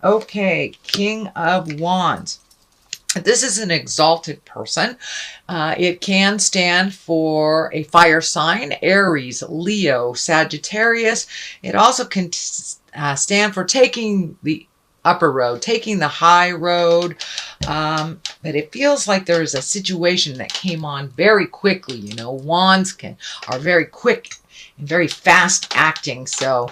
Okay, King of Wands. This is an exalted person. It can stand for a fire sign, Aries, Leo, Sagittarius. It also can stand for taking the upper road, taking the high road. But it feels like there is a situation that came on very quickly. You know, wands are very quick and very fast acting. So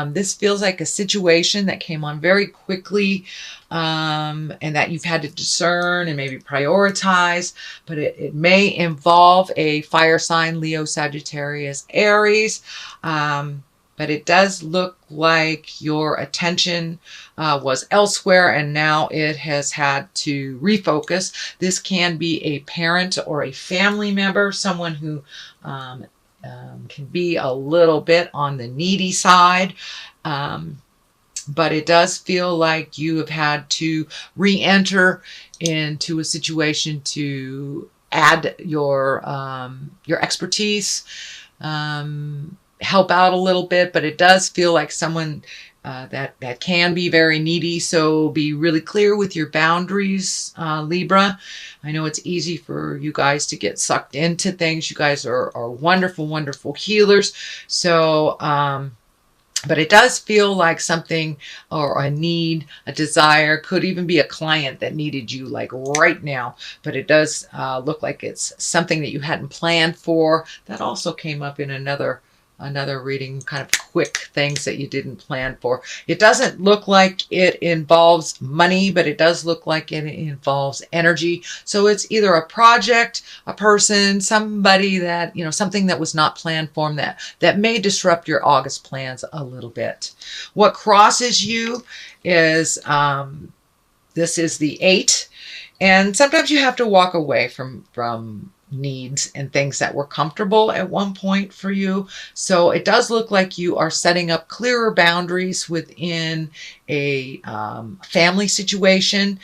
this feels like a situation that came on very quickly, and that you've had to discern and maybe prioritize, but it may involve a fire sign, Leo, Sagittarius, Aries. But it does look like your attention was elsewhere, and now it has had to refocus. This can be a parent or a family member, someone who can be a little bit on the needy side. But it does feel like you have had to re-enter into a situation to add your expertise, help out a little bit. But it does feel like someone that can be very needy. So be really clear with your boundaries, Libra. I know it's easy for you guys to get sucked into things. You guys are wonderful, wonderful healers. So, but it does feel like something or a need, a desire, could even be a client that needed you like right now. But it does look like it's something that you hadn't planned for. That also came up in another reading, kind of quick things that you didn't plan for. It doesn't look like it involves money, but it does look like it involves energy. So it's either a project, a person, somebody that, you know, something that was not planned for them that may disrupt your August plans a little bit. What crosses you is, this is the 8. And sometimes you have to walk away from needs and things that were comfortable at one point for you. So it does look like you are setting up clearer boundaries within a family situation.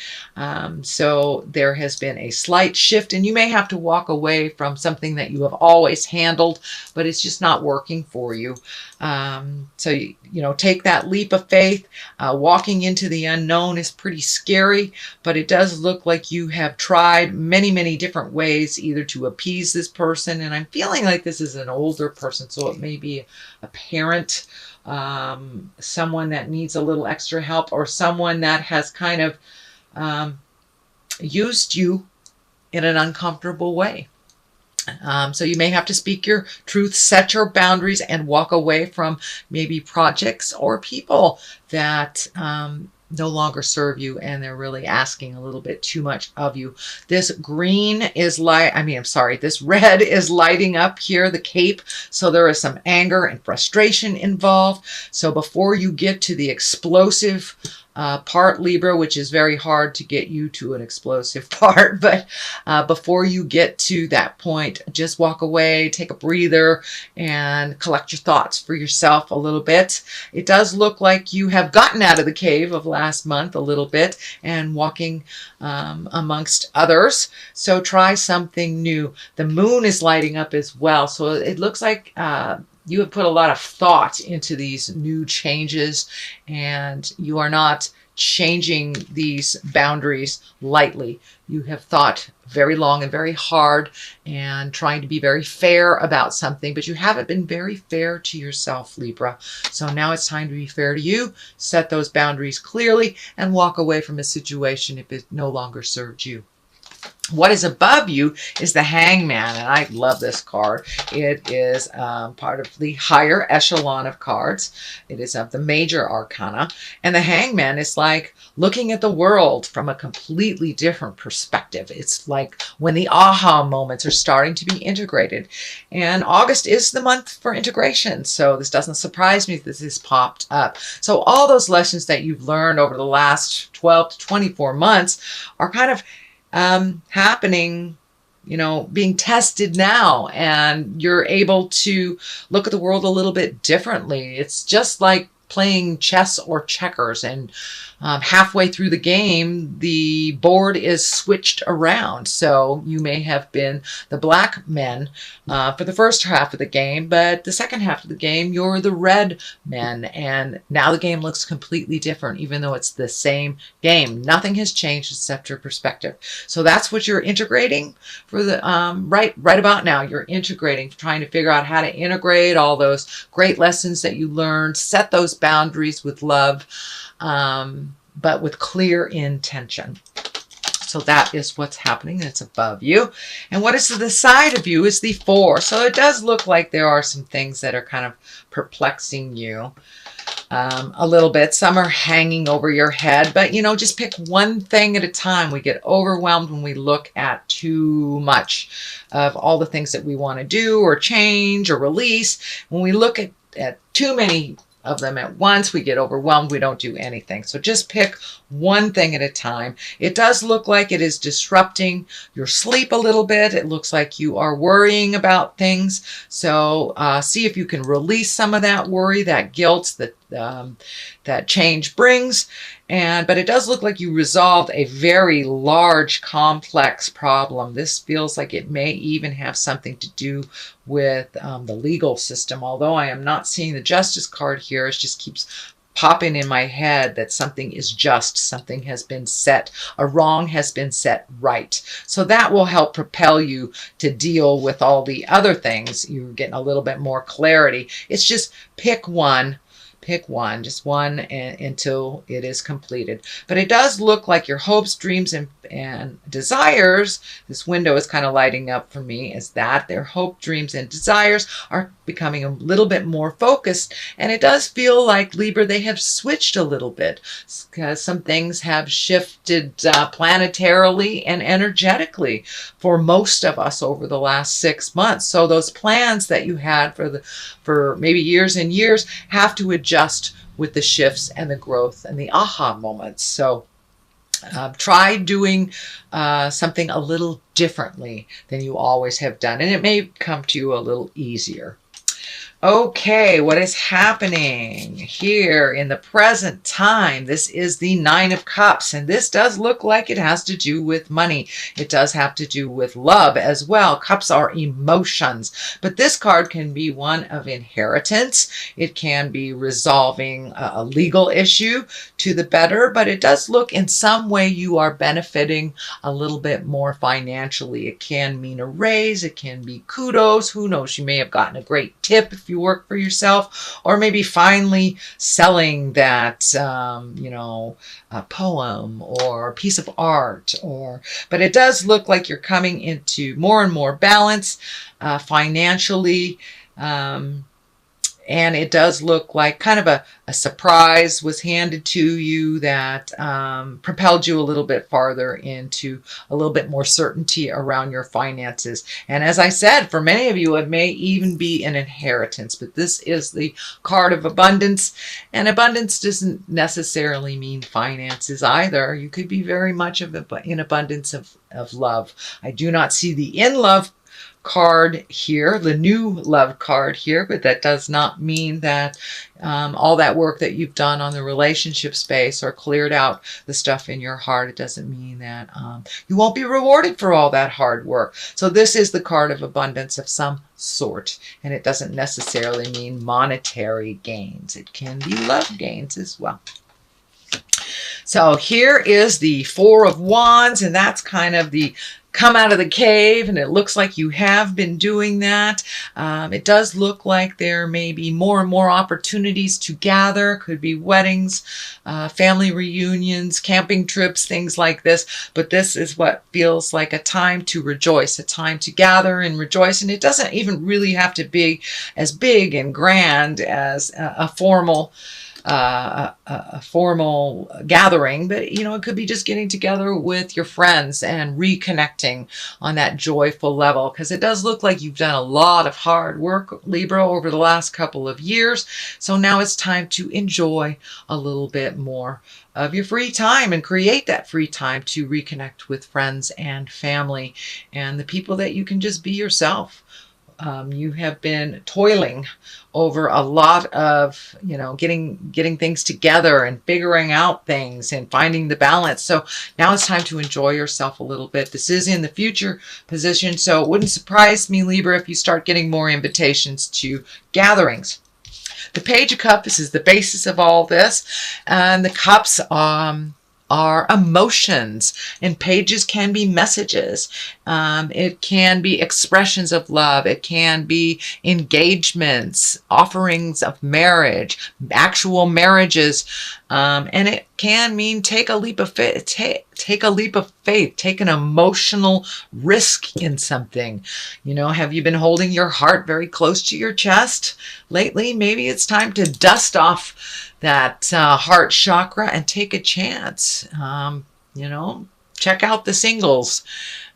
So there has been a slight shift, and you may have to walk away from something that you have always handled, but it's just not working for you. So, you know, take that leap of faith. Walking into the unknown is pretty scary, but it does look like you have tried many, many different ways either to appease this person. And I'm feeling like this is an older person, so it may be a parent, someone that needs a little extra help, or someone that has kind of used you in an uncomfortable way. So you may have to speak your truth, set your boundaries, and walk away from maybe projects or people that no longer serve you, and they're really asking a little bit too much of you. This green is this red is lighting up here, the cape. So there is some anger and frustration involved. So before you get to the explosive part, Libra, which is very hard to get you to an explosive part, but before you get to that point, just walk away, take a breather, and collect your thoughts for yourself a little bit. It does look like you have gotten out of the cave of last month a little bit and walking amongst others. So try something new. The moon is lighting up as well. So it looks like you have put a lot of thought into these new changes, and you are not changing these boundaries lightly. You have thought very long and very hard and trying to be very fair about something, but you haven't been very fair to yourself, Libra. So now it's time to be fair to you, set those boundaries clearly, and walk away from a situation if it no longer serves you. What is above you is the Hangman, and I love this card. It is part of the higher echelon of cards. It is of the major arcana, and the Hangman is like looking at the world from a completely different perspective. It's like when the aha moments are starting to be integrated, and August is the month for integration, so this doesn't surprise me that this has popped up. So all those lessons that you've learned over the last 12 to 24 months are kind of happening, you know, being tested now, and you're able to look at the world a little bit differently. It's just like playing chess or checkers, and halfway through the game, the board is switched around. So you may have been the black men for the first half of the game, but the second half of the game, you're the red men. And now the game looks completely different, even though it's the same game. Nothing has changed except your perspective. So that's what you're integrating for the right about now. You're integrating, trying to figure out how to integrate all those great lessons that you learned, set those boundaries with love, but with clear intention. So that is what's happening. It's above you. And what is to the side of you is the 4. So it does look like there are some things that are kind of perplexing you a little bit. Some are hanging over your head, but just pick one thing at a time. We get overwhelmed when we look at too much of all the things that we want to do or change or release. When we look at too many of them at once, we get overwhelmed. We don't do anything. So just pick one thing at a time. It does look like it is disrupting your sleep a little bit. It looks like you are worrying about things. So see if you can release some of that worry, that guilt that change brings. But it does look like you resolved a very large, complex problem. This feels like it may even have something to do with the legal system. Although I am not seeing the Justice card here, it just keeps popping in my head that something is just, something has been set, a wrong has been set right. So that will help propel you to deal with all the other things. You're getting a little bit more clarity. It's just pick one. Pick one, just one, until it is completed. But it does look like your hopes, dreams, and desires, this window is kind of lighting up for me, is that their hope, dreams, and desires are becoming a little bit more focused. And it does feel like, Libra, they have switched a little bit, because some things have shifted planetarily and energetically for most of us over the last 6 months. So those plans that you had for maybe years and years have to adjust with the shifts and the growth and the aha moments. So try doing something a little differently than you always have done, and it may come to you a little easier. Okay, what is happening here in the present time? This is the 9 of Cups, and this does look like it has to do with money. It does have to do with love as well. Cups are emotions, but this card can be one of inheritance. It can be resolving a legal issue to the better, but it does look in some way you are benefiting a little bit more financially. It can mean a raise. It can be kudos. Who knows? You may have gotten a great tip if you work for yourself, or maybe finally selling that, a poem or a piece of art, but it does look like you're coming into more and more balance financially. And it does look like kind of a surprise was handed to you that propelled you a little bit farther into a little bit more certainty around your finances. And as I said, for many of you, it may even be an inheritance, but this is the card of abundance. And abundance doesn't necessarily mean finances either. You could be very much in abundance of love. I do not see the in love card here, the new love card here, but that does not mean that all that work that you've done on the relationship space or cleared out the stuff in your heart, it doesn't mean that you won't be rewarded for all that hard work. So this is the card of abundance of some sort, and it doesn't necessarily mean monetary gains. It can be love gains as well. So here is the 4 of Wands, and that's kind of the come out of the cave, and it looks like you have been doing that. It does look like there may be more and more opportunities to gather. Could be weddings, family reunions, camping trips, things like this. But this is what feels like a time to rejoice, a time to gather and rejoice. And it doesn't even really have to be as big and grand as a formal gathering, but it could be just getting together with your friends and reconnecting on that joyful level, because it does look like you've done a lot of hard work, Libra, over the last couple of years. So now it's time to enjoy a little bit more of your free time and create that free time to reconnect with friends and family and the people that you can just be yourself You have been toiling over a lot of, getting things together and figuring out things and finding the balance. So now it's time to enjoy yourself a little bit. This is in the future position, so it wouldn't surprise me, Libra, if you start getting more invitations to gatherings. The Page of Cups is the basis of all this, and the cups are emotions, and pages can be messages. It can be expressions of love. It can be engagements, offerings of marriage, actual marriages, and it can mean take a leap of faith. Take a leap of faith. Take an emotional risk in something. Have you been holding your heart very close to your chest lately? Maybe it's time to dust off that heart chakra and take a chance. Check out the singles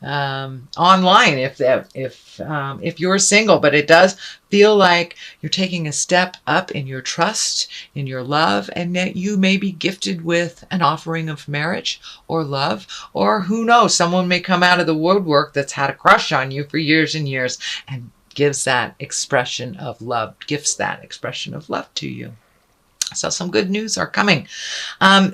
online if you're single. But it does feel like you're taking a step up in your trust, in your love, and that you may be gifted with an offering of marriage or love, or who knows, someone may come out of the woodwork that's had a crush on you for years and years and gifts that expression of love to you. So some good news are coming.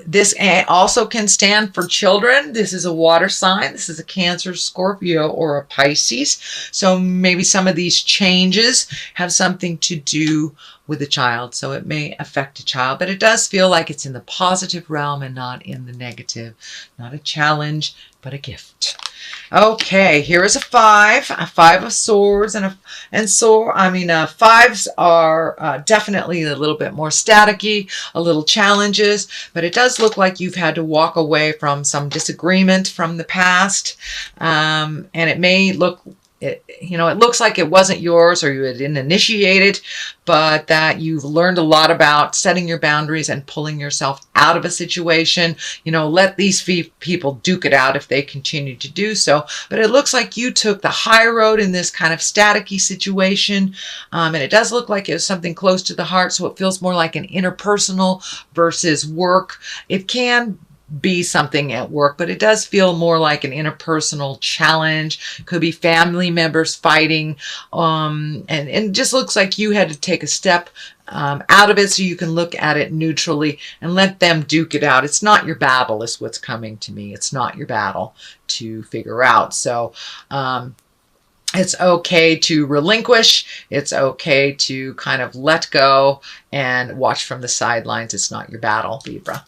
This also can stand for children. This is a water sign. This is a Cancer, Scorpio, or a Pisces. So maybe some of these changes have something to do with a child. So it may affect a child, but it does feel like it's in the positive realm and not in the negative. Not a challenge, but a gift. Okay, here is a 5 of swords, fives are definitely a little bit more staticky, a little challenges, but it does look like you've had to walk away from some disagreement from the past, and it may look, it looks like it wasn't yours or you didn't initiate it, but that you've learned a lot about setting your boundaries and pulling yourself out of a situation. Let these people duke it out if they continue to do so. But it looks like you took the high road in this kind of staticky situation. And it does look like it was something close to the heart. So it feels more like an interpersonal versus work. It can be something at work, but it does feel more like an interpersonal challenge. Could be family members fighting, and it just looks like you had to take a step out of it so you can look at it neutrally and let them duke it out. It's not your battle is what's coming to me. It's not your battle to figure out. So it's okay to relinquish. It's okay to kind of let go and watch from the sidelines. It's not your battle, Libra.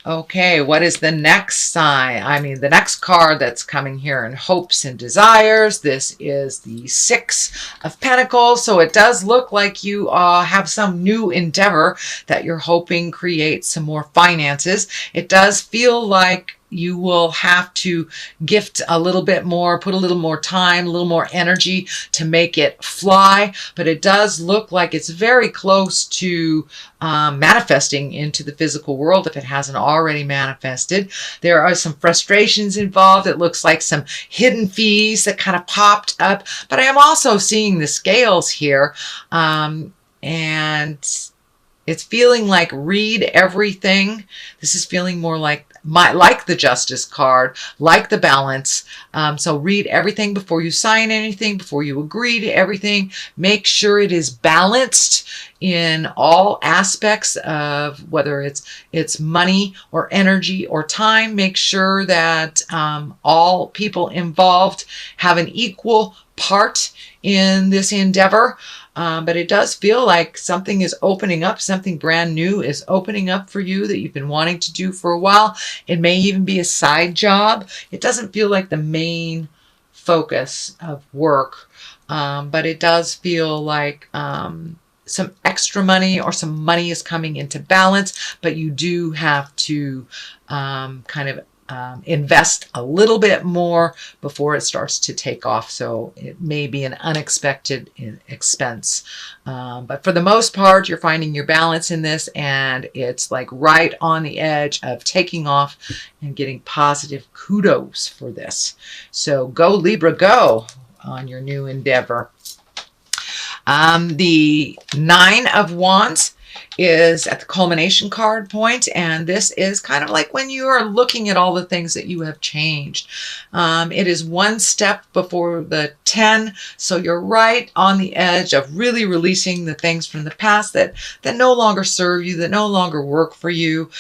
Okay, what is the next sign? The next card that's coming here in hopes and desires. This is the 6 of Pentacles. So it does look like you have some new endeavor that you're hoping creates some more finances. It does feel like you will have to gift a little bit more, put a little more time, a little more energy to make it fly. But it does look like it's very close to manifesting into the physical world if it hasn't already manifested. There are some frustrations involved. It looks like some hidden fees that kind of popped up. But I am also seeing the scales here. And it's feeling like read everything. This is feeling more like the Justice card, like the Balance. So read everything before you sign anything, before you agree to everything. Make sure it is balanced in all aspects of whether it's money or energy or time. Make sure that all people involved have an equal part in this endeavor. But it does feel like something is opening up, something brand new is opening up for you that you've been wanting to do for a while. It may even be a side job. It doesn't feel like the main focus of work, but it does feel like some extra money or some money is coming into balance, but you do have to invest a little bit more before it starts to take off. So it may be an unexpected expense. But for the most part, you're finding your balance in this, and it's like right on the edge of taking off and getting positive kudos for this. So go Libra, go on your new endeavor. The 9 of Wands is at the culmination card point, and this is kind of like when you are looking at all the things that you have changed. It is one step before the 10, so you're right on the edge of really releasing the things from the past that no longer serve you, that no longer work for you.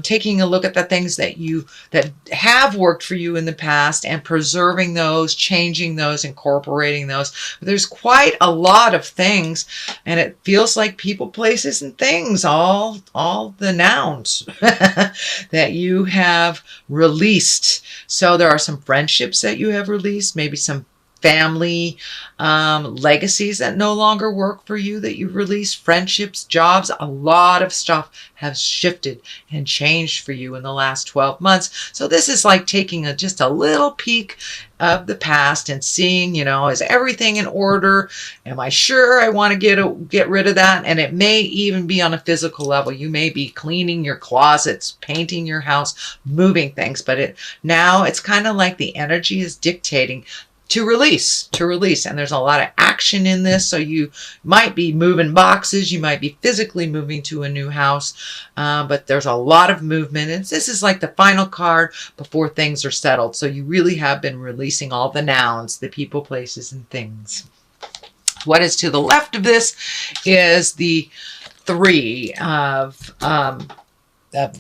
Taking a look at the things that have worked for you in the past and preserving those, changing those, incorporating those. There's quite a lot of things, and it feels like people, places, and things, all the nouns that you have released. So there are some friendships that you have released, maybe some family legacies that no longer work for you that you've released, friendships, jobs. A lot of stuff has shifted and changed for you in the last 12 months. So this is like taking just a little peek of the past and seeing, is everything in order? Am I sure I want to get rid of that? And it may even be on a physical level. You may be cleaning your closets, painting your house, moving things, but now it's kind of like the energy is dictating to release. And there's a lot of action in this. So you might be moving boxes. You might be physically moving to a new house. But there's a lot of movement. And this is like the final card before things are settled. So you really have been releasing all the nouns, the people, places, and things. What is to the left of this is the Three of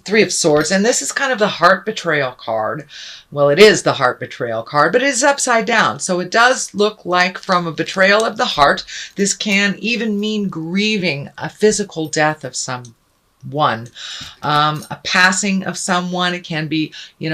Three of Swords, and this is kind of the heart betrayal card. Well, it is the heart betrayal card, but it is upside down. So it does look like from a betrayal of the heart. This can even mean grieving a physical death of someone, a passing of someone. It can be,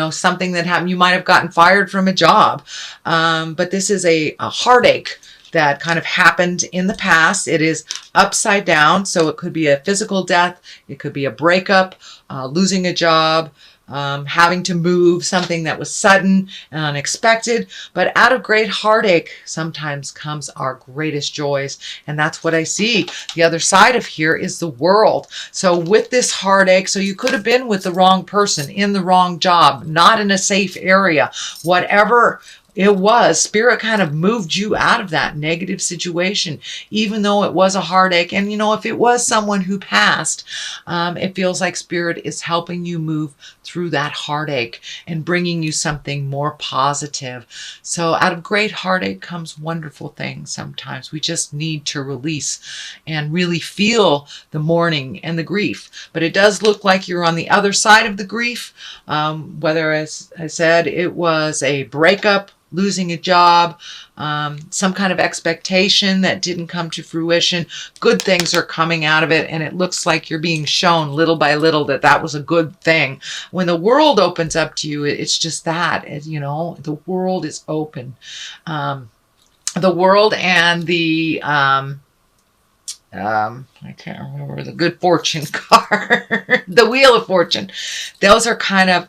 something that happened. You might have gotten fired from a job, but this is a heartache that kind of happened in the past. It is upside down, so it could be a physical death, it could be a breakup, losing a job, having to move, something that was sudden and unexpected. But out of great heartache sometimes comes our greatest joys, and that's what I see. The other side of here is the world. So with this heartache, so you could have been with the wrong person, in the wrong job, not in a safe area, whatever it was, Spirit kind of moved you out of that negative situation, even though it was a heartache. And, if it was someone who passed, it feels like Spirit is helping you move through that heartache and bringing you something more positive. So out of great heartache comes wonderful things. Sometimes we just need to release and really feel the mourning and the grief. But it does look like you're on the other side of the grief, whether, as I said, it was a breakup, losing a job, some kind of expectation that didn't come to fruition. Good things are coming out of it, and it looks like you're being shown little by little that was a good thing. When the world opens up to you, it's just that, the world is open. The world and the I can't remember the good fortune card, the Wheel of Fortune. Those are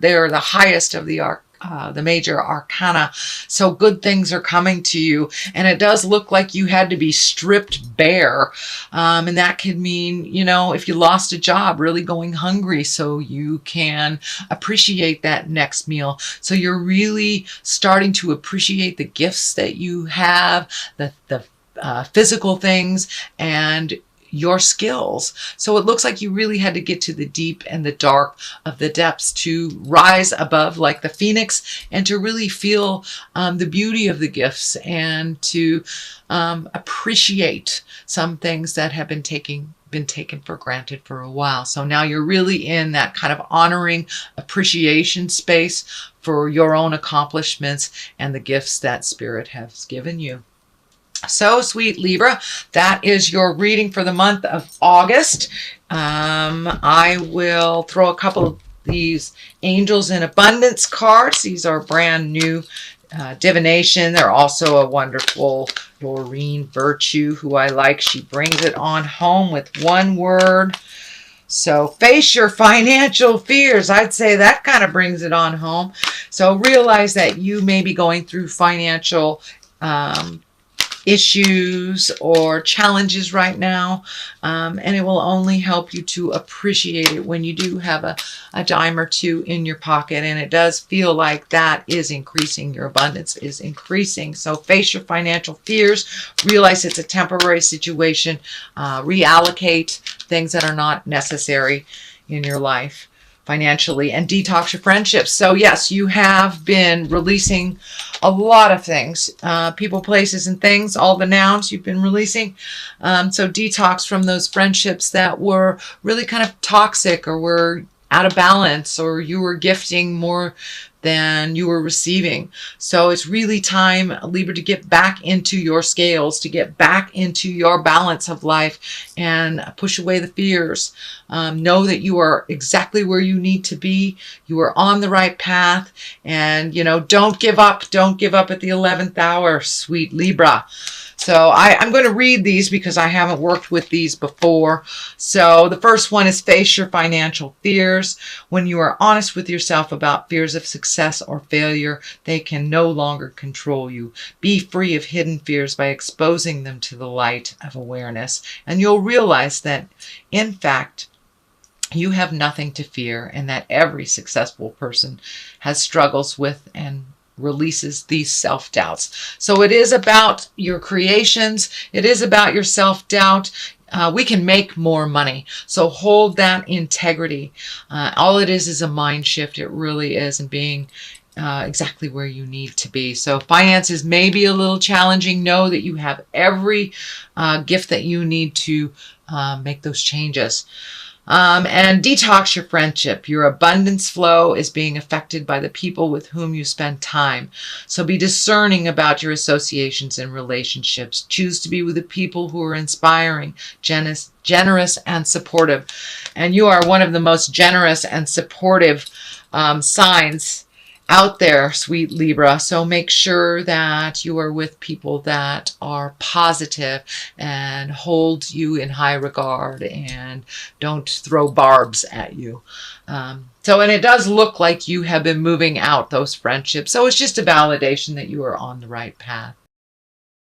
they're the highest of the major arcana. So good things are coming to you, and it does look like you had to be stripped bare, and that could mean, if you lost a job, really going hungry so you can appreciate that next meal. So you're really starting to appreciate the gifts that you have, the physical things, and your skills. So it looks like you really had to get to the deep and the dark of the depths to rise above like the phoenix, and to really feel the beauty of the gifts, and to appreciate some things that have been taken for granted for a while. So now you're really in that kind of honoring, appreciation space for your own accomplishments and the gifts that Spirit has given you. So, sweet Libra, that is your reading for the month of August. I will throw a couple of these Angels in Abundance cards. These are brand new divination. They're also a wonderful Doreen Virtue, who I like. She brings it on home with one word. So face your financial fears. I'd say that kind of brings it on home. So realize that you may be going through financial issues or challenges right now, and it will only help you to appreciate it when you do have a dime or two in your pocket, and it does feel like that is increasing. Your abundance is increasing. So face your financial fears, realize it's a temporary situation, reallocate things that are not necessary in your life financially, and detox your friendships. So yes, you have been releasing a lot of things, people, places, and things, all the nouns you've been releasing. So detox from those friendships that were really kind of toxic, or were out of balance, or you were gifting more than you were receiving. So it's really time, Libra, to get back into your scales, to get back into your balance of life, and push away the fears. Know that you are exactly where you need to be. You are on the right path, and don't give up. Don't give up at the 11th hour, sweet Libra. So I'm going to read these because I haven't worked with these before. So the first one is face your financial fears. When you are honest with yourself about fears of success or failure, they can no longer control you. Be free of hidden fears by exposing them to the light of awareness. And you'll realize that, in fact, you have nothing to fear, and that every successful person has struggles with and releases these self-doubts. So it is about your creations. It is about your self-doubt. We can make more money. So hold that integrity. All it is a mind shift. It really is, and being exactly where you need to be. So finances may be a little challenging. Know that you have every gift that you need to make those changes. And detox your friendship. Your abundance flow is being affected by the people with whom you spend time. So be discerning about your associations and relationships. Choose to be with the people who are inspiring, generous, and supportive. And you are one of the most generous and supportive signs out there, sweet Libra. So make sure that you are with people that are positive and hold you in high regard and don't throw barbs at you. And it does look like you have been moving out those friendships. So it's just a validation that you are on the right path.